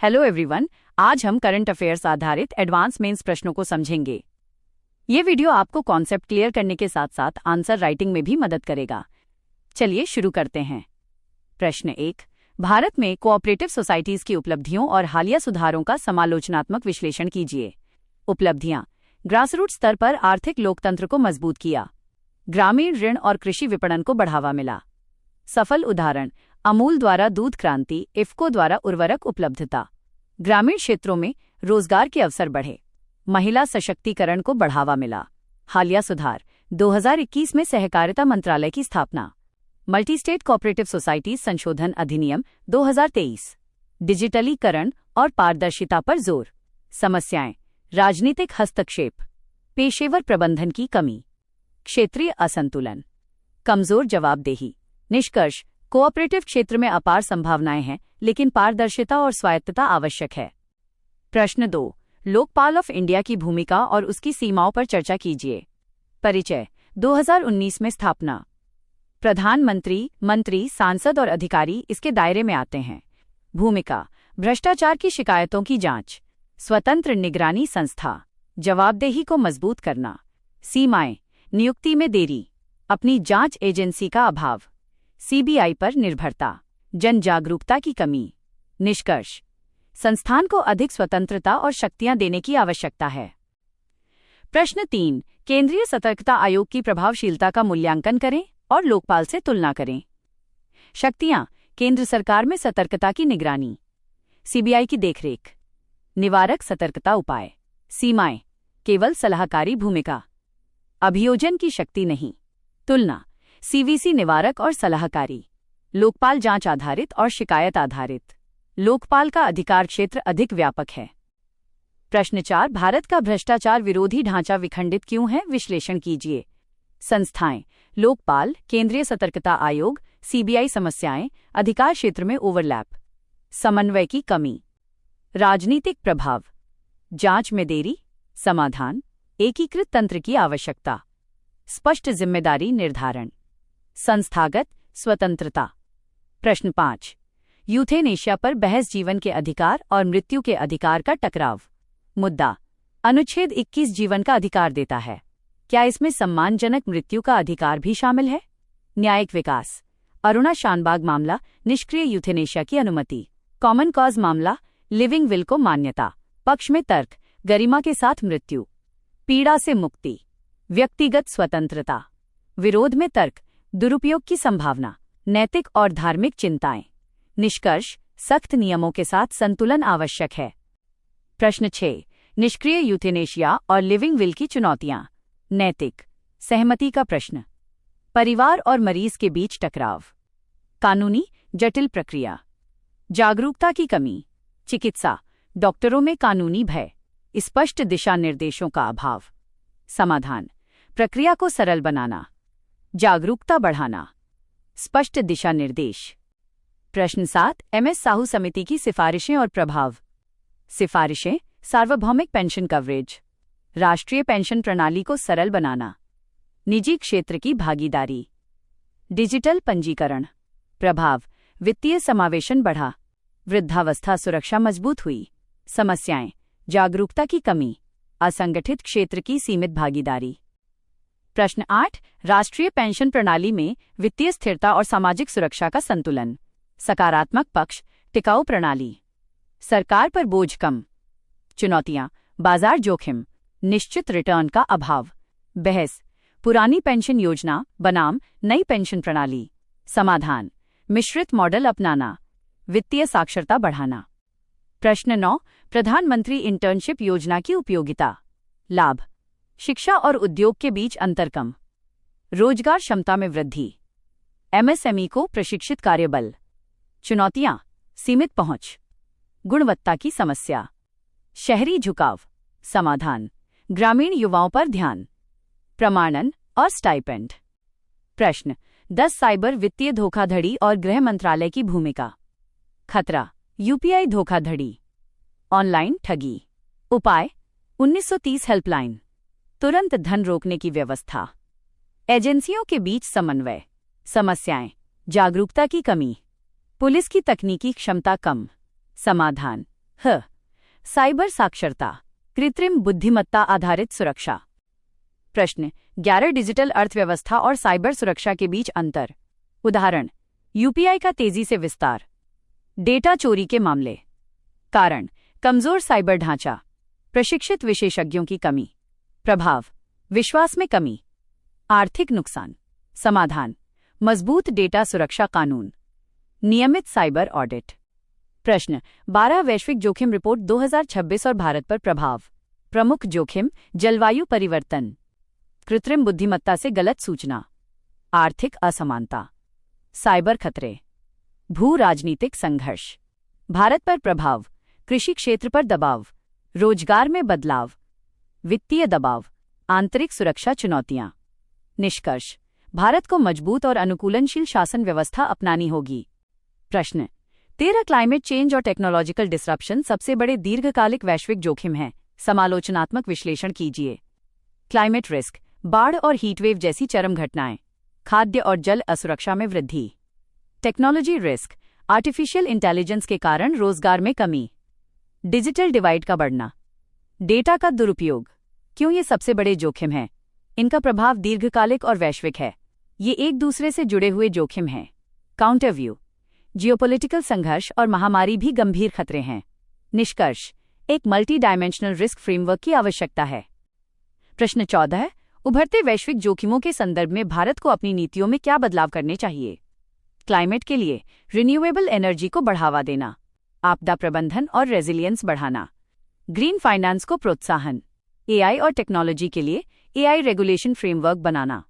Hello everyone, आज हम current affairs आधारित एडवांस मेंस प्रश्नों को समझेंगे। ये वीडियो आपको कॉन्सेप्ट क्लियर करने के साथ साथ आंसर राइटिंग में भी मदद करेगा। चलिए शुरू करते हैं। प्रश्न 1। भारत में कोऑपरेटिव सोसाइटीज की उपलब्धियों और हालिया सुधारों का समालोचनात्मक विश्लेषण कीजिए। उपलब्धियां: ग्रासरूट स्तर पर आर्थिक लोकतंत्र को मजबूत किया, ग्रामीण ऋण और कृषि विपणन को बढ़ावा मिला। सफल उदाहरण: अमूल द्वारा दूध क्रांति, इफ्को द्वारा उर्वरक उपलब्धता। ग्रामीण क्षेत्रों में रोजगार के अवसर बढ़े, महिला सशक्तिकरण को बढ़ावा मिला। हालिया सुधार: 2021 में सहकारिता मंत्रालय की स्थापना। मल्टी स्टेट कोऑपरेटिव सोसाइटीज संशोधन अधिनियम 2023। डिजिटलीकरण और पारदर्शिता पर जोर। समस्याएं: राजनीतिक हस्तक्षेप, पेशेवर प्रबंधन की कमी, क्षेत्रीय असंतुलन, कमजोर जवाबदेही। निष्कर्ष: कोऑपरेटिव क्षेत्र में अपार संभावनाएं हैं, लेकिन पारदर्शिता और स्वायत्तता आवश्यक है। प्रश्न 2। लोकपाल ऑफ इंडिया की भूमिका और उसकी सीमाओं पर चर्चा कीजिए। परिचय: 2019 में स्थापना। प्रधानमंत्री, मंत्री, सांसद और अधिकारी इसके दायरे में आते हैं। भूमिका: भ्रष्टाचार की शिकायतों की जांच, स्वतंत्र निगरानी संस्था, जवाबदेही को मजबूत करना। सीमाएं: नियुक्ति में देरी, अपनी जांच एजेंसी का अभाव, सीबीआई पर निर्भरता, जन जागरूकता की कमी। निष्कर्ष: संस्थान को अधिक स्वतंत्रता और शक्तियां देने की आवश्यकता है। प्रश्न 3। केंद्रीय सतर्कता आयोग की प्रभावशीलता का मूल्यांकन करें और लोकपाल से तुलना करें। शक्तियां: केंद्र सरकार में सतर्कता की निगरानी, सीबीआई की देखरेख, निवारक सतर्कता उपाय। सीमाएं: केवल सलाहकारी भूमिका, अभियोजन की शक्ति नहीं। तुलना: सीवीसी निवारक और सलाहकारी, लोकपाल जांच आधारित और शिकायत आधारित। लोकपाल का अधिकार क्षेत्र अधिक व्यापक है। प्रश्न 4। भारत का भ्रष्टाचार विरोधी ढांचा विखंडित क्यों है? विश्लेषण कीजिए। संस्थाएं: लोकपाल, केंद्रीय सतर्कता आयोग, सीबीआई। समस्याएं: अधिकार क्षेत्र में ओवरलैप, समन्वय की कमी। राजनीतिक प्रभाव: जांच में देरी, समाधान: एकीकृत तंत्र की आवश्यकता, स्पष्ट जिम्मेदारी निर्धारण, संस्थागत स्वतंत्रता। प्रश्न 5। यूथेनेशिया पर बहस: जीवन के अधिकार और मृत्यु के अधिकार का टकराव। मुद्दा: अनुच्छेद 21 जीवन का अधिकार देता है, क्या इसमें सम्मानजनक मृत्यु का अधिकार भी शामिल है? न्यायिक विकास: अरुणा शानबाग मामला, निष्क्रिय यूथेनेशिया की अनुमति। कॉमन कॉज मामला, लिविंग विल को मान्यता। पक्ष में तर्क: गरिमा के साथ मृत्यु, पीड़ा से मुक्ति, व्यक्तिगत स्वतंत्रता। विरोध में तर्क: दुरुपयोग की संभावना, नैतिक और धार्मिक चिंताएं। निष्कर्ष: सख्त नियमों के साथ संतुलन आवश्यक है। प्रश्न 6। निष्क्रिय यूथेनेशिया और लिविंग विल की चुनौतियां। नैतिक सहमति का प्रश्न, परिवार और मरीज के बीच टकराव, कानूनी जटिल प्रक्रिया, जागरूकता की कमी। चिकित्सा: डॉक्टरों में कानूनी भय, स्पष्ट दिशा निर्देशों का अभाव। समाधान: प्रक्रिया को सरल बनाना, जागरूकता बढ़ाना, स्पष्ट दिशा निर्देश। प्रश्न 7। एमएस साहू समिति की सिफारिशें और प्रभाव। सिफारिशें: सार्वभौमिक पेंशन कवरेज, राष्ट्रीय पेंशन प्रणाली को सरल बनाना, निजी क्षेत्र की भागीदारी, डिजिटल पंजीकरण। प्रभाव: वित्तीय समावेशन बढ़ा, वृद्धावस्था सुरक्षा मजबूत हुई। समस्याएं: जागरूकता की कमी, असंगठित क्षेत्र की सीमित भागीदारी। प्रश्न 8। राष्ट्रीय पेंशन प्रणाली में वित्तीय स्थिरता और सामाजिक सुरक्षा का संतुलन। सकारात्मक पक्ष: टिकाऊ प्रणाली, सरकार पर बोझ कम। चुनौतियां: बाजार जोखिम, निश्चित रिटर्न का अभाव। बहस: पुरानी पेंशन योजना बनाम नई पेंशन प्रणाली। समाधान: मिश्रित मॉडल अपनाना, वित्तीय साक्षरता बढ़ाना। प्रश्न 9। प्रधानमंत्री इंटर्नशिप योजना की उपयोगिता। लाभ: शिक्षा और उद्योग के बीच अंतर कम, रोजगार क्षमता में वृद्धि, एमएसएमई को प्रशिक्षित कार्यबल। चुनौतियां: सीमित पहुंच, गुणवत्ता की समस्या, शहरी झुकाव। समाधान: ग्रामीण युवाओं पर ध्यान, प्रमाणन और स्टाइपेंड। प्रश्न 10। साइबर वित्तीय धोखाधड़ी और गृह मंत्रालय की भूमिका। खतरा: यूपीआई धोखाधड़ी, ऑनलाइन ठगी। उपाय: 1930 हेल्पलाइन, तुरंत धन रोकने की व्यवस्था, एजेंसियों के बीच समन्वय। समस्याएं: जागरूकता की कमी, पुलिस की तकनीकी क्षमता कम। समाधान: ह साइबर साक्षरता, कृत्रिम बुद्धिमत्ता आधारित सुरक्षा। प्रश्न 11 डिजिटल अर्थव्यवस्था और साइबर सुरक्षा के बीच अंतर। उदाहरण यूपीआई का तेजी से विस्तार, डेटा चोरी के मामले। कारण कमजोर साइबर ढांचा, प्रशिक्षित विशेषज्ञों की कमी। प्रभाव विश्वास में कमी, आर्थिक नुकसान। समाधान मजबूत डेटा सुरक्षा कानून, नियमित साइबर ऑडिट। प्रश्न 12 वैश्विक जोखिम रिपोर्ट 2026 और भारत पर प्रभाव। प्रमुख जोखिम जलवायु परिवर्तन, कृत्रिम बुद्धिमत्ता से गलत सूचना, आर्थिक असमानता, साइबर खतरे, भू राजनीतिक संघर्ष। भारत पर प्रभाव कृषि क्षेत्र पर दबाव, रोजगार में बदलाव, वित्तीय दबाव, आंतरिक सुरक्षा चुनौतियां। निष्कर्ष भारत को मजबूत और अनुकूलनशील शासन व्यवस्था अपनानी होगी। प्रश्न 13 क्लाइमेट चेंज और टेक्नोलॉजिकल डिसरप्शन सबसे बड़े दीर्घकालिक वैश्विक जोखिम हैं। समालोचनात्मक विश्लेषण कीजिए। क्लाइमेट रिस्क, बाढ़ और हीटवेव जैसी चरम घटनाएं, खाद्य और जल असुरक्षा में वृद्धि। टेक्नोलॉजी रिस्क, आर्टिफिशियल इंटेलिजेंस के कारण रोजगार में कमी, डिजिटल डिवाइड का बढ़ना, डेटा का दुरुपयोग। क्यों ये सबसे बड़े जोखिम हैं? इनका प्रभाव दीर्घकालिक और वैश्विक है। ये एक दूसरे से जुड़े हुए जोखिम हैं। काउंटरव्यू जियोपॉलिटिकल संघर्ष और महामारी भी गंभीर खतरे हैं। निष्कर्ष एक मल्टी डायमेंशनल रिस्क फ्रेमवर्क की आवश्यकता है। प्रश्न 14 उभरते वैश्विक जोखिमों के संदर्भ में भारत को अपनी नीतियों में क्या बदलाव करने चाहिए? क्लाइमेट के लिए रिन्यूएबल एनर्जी को बढ़ावा देना, आपदा प्रबंधन और रेजिलियंस बढ़ाना, ग्रीन फाइनेंस को प्रोत्साहन, एआई और टेक्नोलॉजी के लिए एआई रेगुलेशन फ्रेमवर्क बनाना,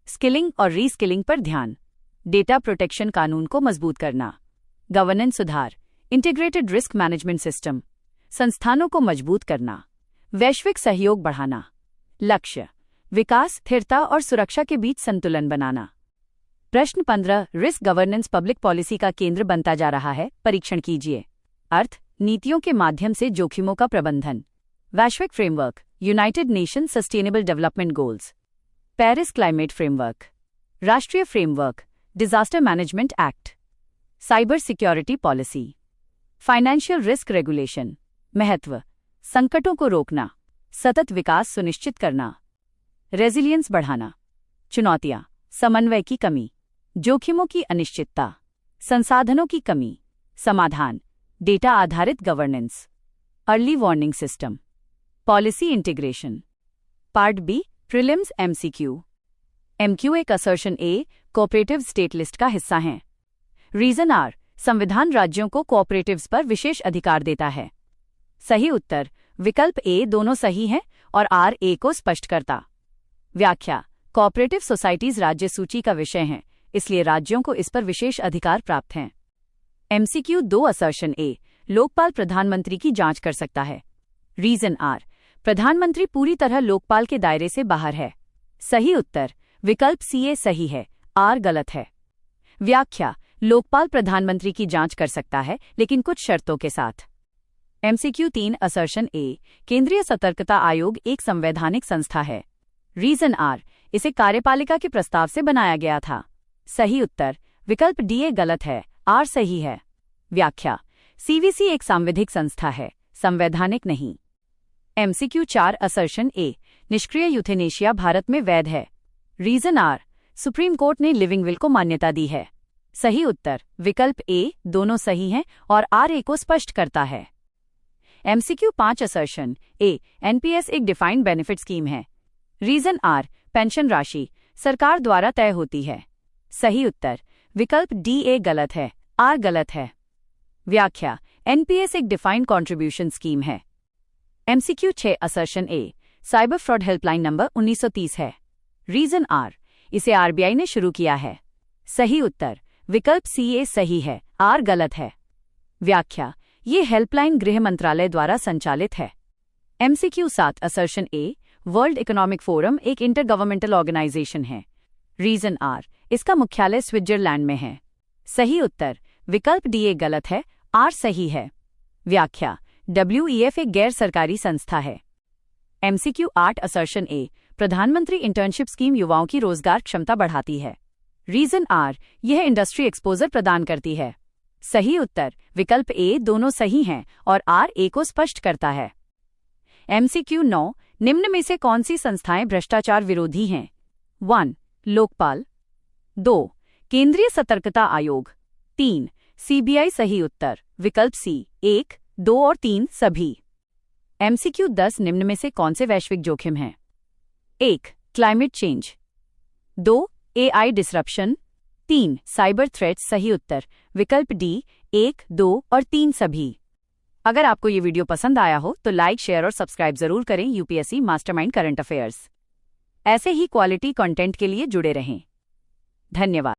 स्किलिंग और रीस्किलिंग पर ध्यान, डेटा प्रोटेक्शन कानून को मजबूत करना, गवर्नेंस सुधार, इंटीग्रेटेड रिस्क मैनेजमेंट सिस्टम, संस्थानों को मजबूत करना, वैश्विक सहयोग बढ़ाना। लक्ष्य विकास, स्थिरता और सुरक्षा के बीच संतुलन बनाना। प्रश्न 15 रिस्क गवर्नेंस पब्लिक पॉलिसी का केंद्र बनता जा रहा है। परीक्षण कीजिए। अर्थ नीतियों के माध्यम से जोखिमों का प्रबंधन, वैश्विक framework, united nation sustainable development goals, Paris climate framework, राष्ट्रीय framework, disaster management act, cyber security policy, financial risk regulation. महत्व संकटों को रोकना, सतत विकास सुनिश्चित करना, रेजिलियंस बढ़ाना। चुनौतियां समन्वय की कमी, जोखिमों की अनिश्चितता, संसाधनों की कमी। समाधान डेटा आधारित governance, early warning system, policy integration. Part B prelims MCQ. MCQ एक assertion A cooperative state list का हिस्सा हैं। रीजन आर संविधान राज्यों को कोऑपरेटिव्स पर विशेष अधिकार देता है। सही उत्तर विकल्प ए दोनों सही हैं और आर ए को स्पष्ट करता। व्याख्या कोऑपरेटिव सोसाइटीज राज्य सूची का विषय हैं, इसलिए राज्यों को इस पर विशेष अधिकार प्राप्त हैं। एमसीक्यू 2 असर्शन ए लोकपाल प्रधानमंत्री की जांच कर सकता है। रीजन आर प्रधानमंत्री पूरी तरह लोकपाल के दायरे से बाहर है। सही उत्तर विकल्प सी ए सही है, आर गलत है। व्याख्या लोकपाल प्रधानमंत्री की जांच कर सकता है, लेकिन कुछ शर्तों के साथ। एमसीक्यू 3 असर्शन ए केंद्रीय सतर्कता आयोग एक संवैधानिक संस्था है। रीजन आर इसे कार्यपालिका के प्रस्ताव से बनाया गया था। सही उत्तर विकल्प डी ए गलत है, आर सही है। व्याख्या सीवीसी एक सांविधिक संस्था है, संवैधानिक नहीं। एमसीक्यू 4 असर्शन ए निष्क्रिय यूथेनेशिया भारत में वैध है। रीजन आर सुप्रीम कोर्ट ने लिविंग विल को मान्यता दी है। सही उत्तर विकल्प ए दोनों सही हैं और आर ए को स्पष्ट करता है। एमसीक्यू 5 असर्शन ए एनपीएस एक डिफाइंड बेनिफिट स्कीम है। रीजन आर पेंशन राशि सरकार द्वारा तय होती है। सही उत्तर विकल्प डी ए गलत है, आर गलत है। व्याख्या एनपीएस एक डिफाइंड कंट्रीब्यूशन स्कीम है। एमसीक्यू 6 असर्शन ए साइबर फ्रॉड हेल्पलाइन नंबर 1930 है। रीजन आर इसे आरबीआई ने शुरू किया है। सही उत्तर विकल्प सी ए सही है, आर गलत है। व्याख्या ये हेल्पलाइन गृह मंत्रालय द्वारा संचालित है। MCQ 7 assertion a world economic forum एक इंटरगवर्नमेंटल ऑर्गेनाइजेशन है। रीजन आर इसका मुख्यालय स्विट्जरलैंड में है। सही उत्तर विकल्प डी ए गलत है, आर सही है। व्याख्या डब्ल्यूईएफ एक गैर सरकारी संस्था है। एमसीक्यू 8 असर्शन ए प्रधानमंत्री इंटर्नशिप स्कीम युवाओं की रोजगार क्षमता बढ़ाती है। रीजन आर यह इंडस्ट्री एक्सपोजर प्रदान करती है। सही उत्तर विकल्प ए, दोनों सही हैं और आर ए को स्पष्ट करता है। MCQ 9, निम्न में से कौन सी संस्थाएं भ्रष्टाचार विरोधी हैं? 1. लोकपाल, 2. केंद्रीय सतर्कता आयोग, 3. CBI। सही उत्तर विकल्प सी, 1, 2 और 3 सभी। MCQ 10, निम्न में से कौन से वैश्विक जोखिम हैं? 1. Climate change, 2. AI disruption, 3. Cyber threats. सही उत्तर विकल्प डी, 1, 2 और 3 सभी। अगर आपको ये वीडियो पसंद आया हो तो लाइक, शेयर और सब्सक्राइब जरूर करें। UPSC मास्टरमाइंड करंट अफेयर्स ऐसे ही क्वालिटी कंटेंट के लिए जुड़े रहें। धन्यवाद।